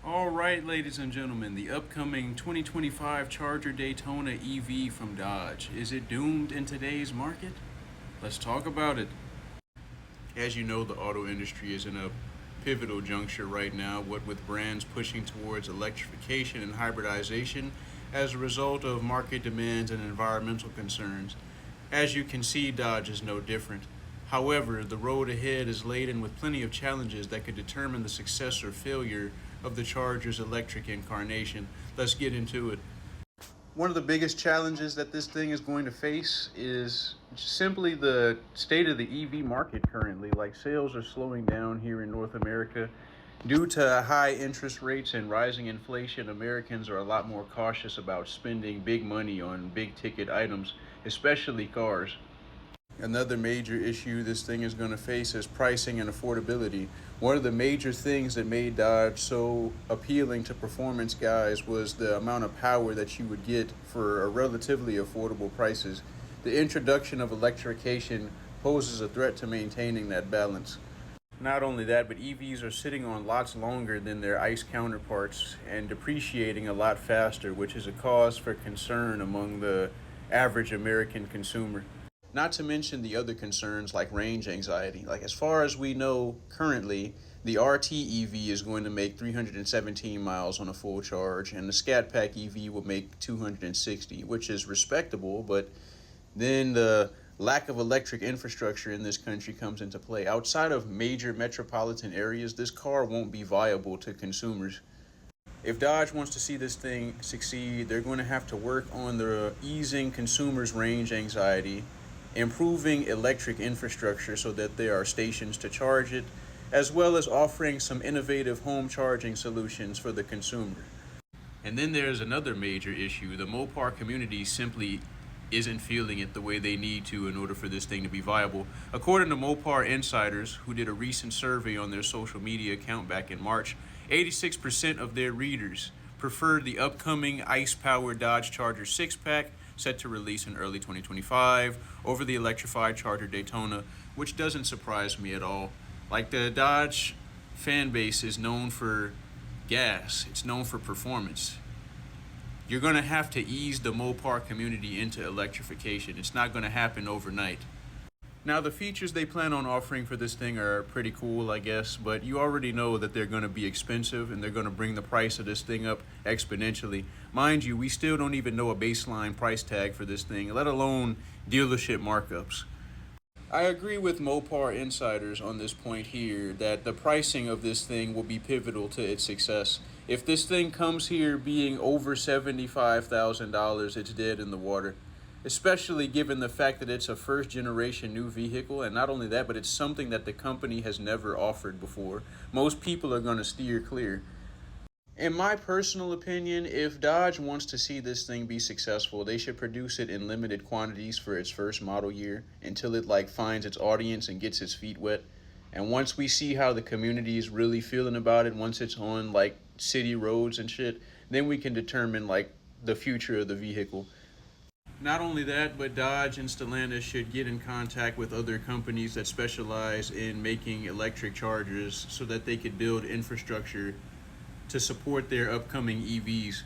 All right, ladies and gentlemen, the upcoming 2025 Charger Daytona EV from Dodge. Is it doomed in today's market? Let's talk about it. As you know, the auto industry is in a pivotal juncture right now, what with brands pushing towards electrification and hybridization as a result of market demands and environmental concerns. As you can see, Dodge is no different. However, the road ahead is laden with plenty of challenges that could determine the success or failure of the Charger's electric incarnation. Let's get into it. One of the biggest challenges that this thing is going to face is simply the state of the EV market currently. Like, sales are slowing down here in North America. Due to high interest rates and rising inflation, Americans are a lot more cautious about spending big money on big ticket items, especially cars. Another major issue this thing is going to face is pricing and affordability. One of the major things that made Dodge so appealing to performance guys was the amount of power that you would get for a relatively affordable prices. The introduction of electrification poses a threat to maintaining that balance. Not only that, but EVs are sitting on lots longer than their ICE counterparts and depreciating a lot faster, which is a cause for concern among the average American consumer. Not to mention the other concerns like range anxiety. Like, as far as we know currently, the RT EV is going to make 317 miles on a full charge, and the Scat Pack EV will make 260, which is respectable, but then the lack of electric infrastructure in this country comes into play. Outside of major metropolitan areas, this car won't be viable to consumers. If Dodge wants to see this thing succeed, they're going to have to work on the easing consumers' range anxiety, improving electric infrastructure so that there are stations to charge it, as well as offering some innovative home charging solutions for the consumer. And then there's another major issue. The Mopar community simply isn't feeling it the way they need to in order for this thing to be viable. According to Mopar insiders, who did a recent survey on their social media account back in March, 86% of their readers prefer the upcoming ICE-powered Dodge Charger 6-pack set to release in early 2025 over the electrified Charger Daytona, which doesn't surprise me at all. Like, the Dodge fan base is known for gas, it's known for performance. You're going to have to ease the Mopar community into electrification. It's not going to happen overnight. Now, the features they plan on offering for this thing are pretty cool, I guess, but you already know that they're going to be expensive and they're going to bring the price of this thing up exponentially. Mind you, we still don't even know a baseline price tag for this thing, let alone dealership markups. I agree with Mopar insiders on this point here that the pricing of this thing will be pivotal to its success. If this thing comes here being over $75,000, it's dead in the water. Especially given the fact that it's a first-generation new vehicle, and not only that, but it's something that the company has never offered before. Most people are going to steer clear. In my personal opinion, if Dodge wants to see this thing be successful, they should produce it in limited quantities for its first model year until it finds its audience and gets its feet wet. And once we see how the community is really feeling about it, once it's on city roads and shit, then we can determine the future of the vehicle. Not only that, but Dodge and Stellantis should get in contact with other companies that specialize in making electric chargers so that they could build infrastructure to support their upcoming EVs.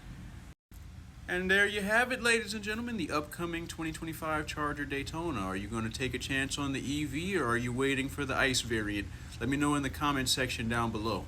And there you have it, ladies and gentlemen, the upcoming 2025 Charger Daytona. Are you going to take a chance on the EV, or are you waiting for the ICE variant? Let me know in the comment section down below.